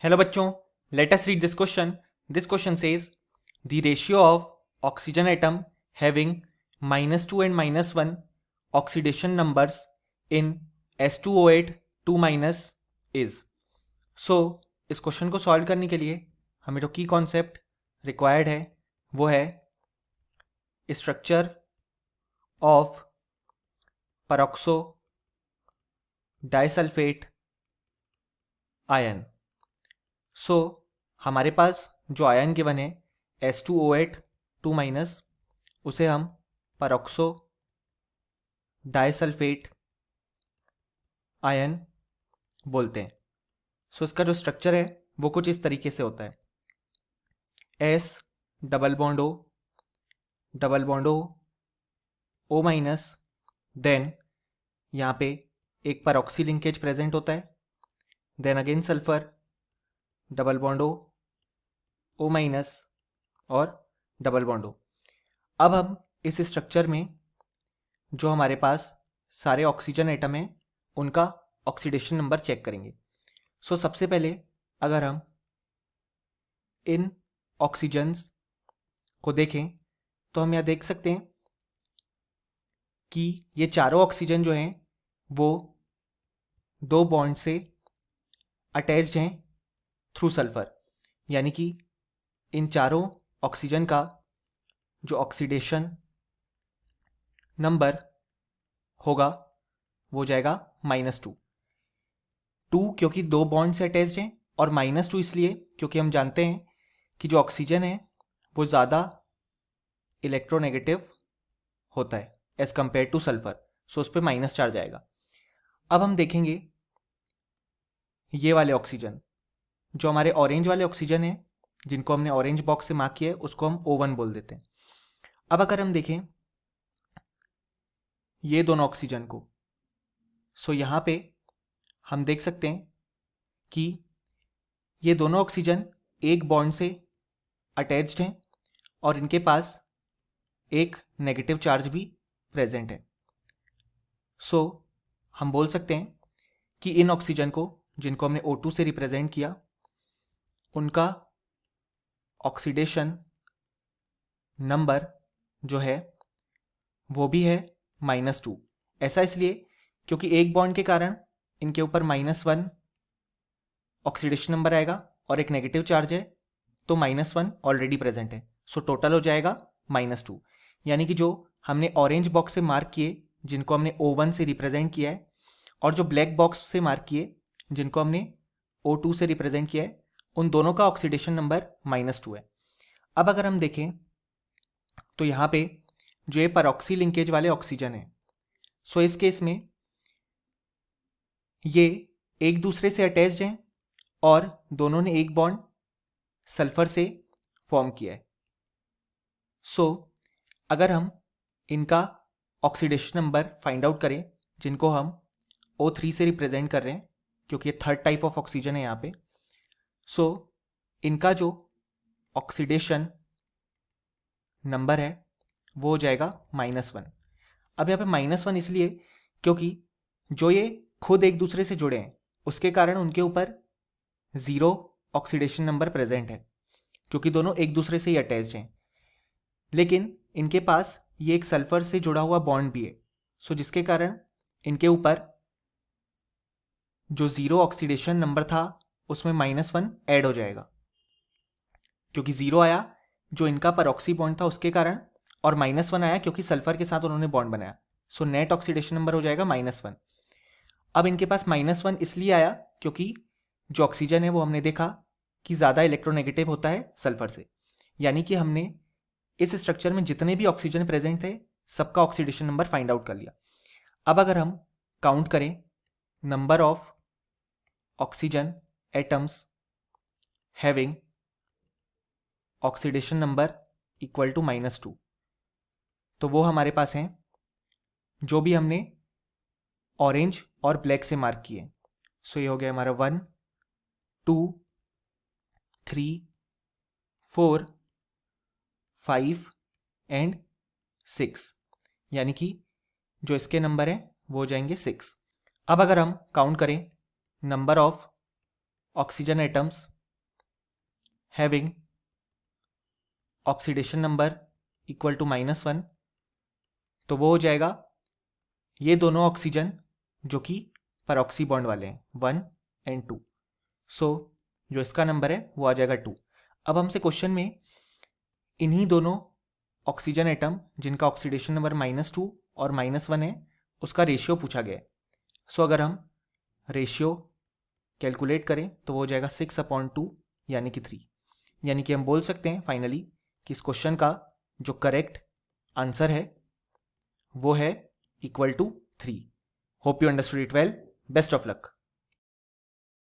Hello बच्चों, let us read this question. This question says the ratio of oxygen atom having -2 and -1 oxidation numbers in S2O8 2- is. So इस question को solve करने के लिए हमें जो की कॉन्सेप्ट रिक्वायर्ड है वो है structure of peroxo disulphate ion. So हमारे पास जो आयन गिवन है S2O8 2- उसे हम परऑक्सो डाइसल्फेट आयन बोलते हैं. सो इसका जो स्ट्रक्चर है वो कुछ इस तरीके से होता है. S double bond O double bond O-, then यहाँ पे एक परऑक्सी लिंकेज प्रेजेंट होता है, then again sulphur double bond O- और डबल बॉन्ड O. अब हम इस स्ट्रक्चर में जो हमारे पास सारे ऑक्सीजन एटम हैं उनका ऑक्सीडेशन नंबर चेक करेंगे. सो सबसे पहले अगर हम इन ऑक्सीजन्स को देखें तो हम यहाँ देख सकते हैं कि ये चारों ऑक्सीजन जो हैं वो दो बॉन्ड से अटैच्ड हैं थ्रू सल्फर. यानी कि इन चारों ऑक्सीजन का जो ऑक्सीडेशन नंबर होगा वो जाएगा -2 क्योंकि दो बॉन्ड से अटैच्ड हैं, और -2 इसलिए क्योंकि हम जानते हैं कि जो ऑक्सीजन है वो ज़्यादा इलेक्ट्रोनेगेटिव होता है एज कंपेयर टू सल्फर. सो उस पर माइनस चार्ज आएगा. अब हम देखेंगे ये वाले ऑक्सीजन, जो हमारे ऑरेंज वाले ऑक्सीजन है जिनको हमने ऑरेंज बॉक्स से मार्क किया है उसको हम O1 बोल देते हैं. अब अगर हम देखें ये दोनों ऑक्सीजन को, सो यहाँ पे हम देख सकते हैं कि ये दोनों ऑक्सीजन एक बॉन्ड से अटैच्ड हैं और इनके पास एक नेगेटिव चार्ज भी प्रेजेंट है. सो हम बोल सकते हैं कि इन ऑक्सीजन को, जिनको हमने O2 से रिप्रेजेंट किया, उनका ऑक्सीडेशन नंबर जो है वो भी है -2. ऐसा इसलिए क्योंकि एक बॉन्ड के कारण इनके ऊपर -1 ऑक्सीडेशन नंबर आएगा और एक नेगेटिव चार्ज है तो -1 ऑलरेडी प्रेजेंट है. सो टोटल हो जाएगा -2. यानी कि जो हमने ऑरेंज बॉक्स से मार्क किए जिनको हमने O1 से रिप्रेजेंट किया है, और जो ब्लैक बॉक्स से मार्क किए जिनको हमने O2 से रिप्रेजेंट किया है, उन दोनों का ऑक्सीडेशन नंबर -2 है. अब अगर हम देखें तो यहाँ पे जो ये परऑक्सी लिंकेज वाले ऑक्सीजन है, सो इस केस में ये एक दूसरे से अटैच्ड हैं और दोनों ने एक बॉन्ड सल्फर से फॉर्म किया है. सो अगर हम इनका ऑक्सीडेशन नंबर फाइंड आउट करें जिनको हम O3 से रिप्रेजेंट कर रहे हैं क्योंकि ये थर्ड टाइप ऑफ ऑक्सीजन है यहाँ पे, सो इनका जो ऑक्सीडेशन नंबर है वो हो जाएगा -1. अब यहाँ पे -1 इसलिए क्योंकि जो ये खुद एक दूसरे से जुड़े हैं उसके कारण उनके ऊपर 0 ऑक्सीडेशन नंबर प्रेजेंट है क्योंकि दोनों एक दूसरे से ही अटैच्ड हैं. लेकिन इनके पास ये एक सल्फर से जुड़ा हुआ बॉन्ड भी है, सो जिसके कारण इनके ऊपर जो 0 ऑक्सीडेशन नंबर था उसमें -1 ऐड हो जाएगा क्योंकि 0 आया जो इनका परऑक्सी बॉन्ड था उसके कारण, और -1 आया क्योंकि सल्फर के साथ उन्होंने बॉन्ड बनाया. सो नेट ऑक्सीडेशन नंबर हो जाएगा -1. अब इनके पास -1 इसलिए आया क्योंकि जो ऑक्सीजन है वो हमने देखा कि ज़्यादा इलेक्ट्रोनेगेटिव होता है सल्फर से. यानी कि हमने इस स्ट्रक्चर में जितने भी ऑक्सीजन प्रेजेंट थे सबका ऑक्सीडेशन नंबर फाइंड आउट कर लिया. अब अगर हम काउंट करें number of oxygen atoms having oxidation number equal to -2, तो वो हमारे पास हैं जो भी हमने ऑरेंज और ब्लैक से मार्क किए. सो ये हो गया हमारा 1 2 3 4 5 एंड 6. यानी कि जो इसके नंबर हैं वो हो जाएंगे 6. अब अगर हम काउंट करें number of oxygen atoms having oxidation number equal to -1, तो वो हो जाएगा ये दोनों ऑक्सीजन जो कि परऑक्सी बॉन्ड वाले हैं 1 और 2। सो जो इसका नंबर है वो आ जाएगा 2। अब हमसे क्वेश्चन में इन्हीं दोनों ऑक्सीजन एटम जिनका ऑक्सीडेशन नंबर -2 और -1 है उसका रेशियो पूछा गया है। सो अगर हम रेशियो कैलकुलेट करें तो वो हो जाएगा 6/2 यानी कि 3। यानी कि हम बोल सकते हैं फाइनली कि इस क्वेश्चन का जो करेक्ट आंसर है वो है equal to 3। Hope you understood it well. Best of luck.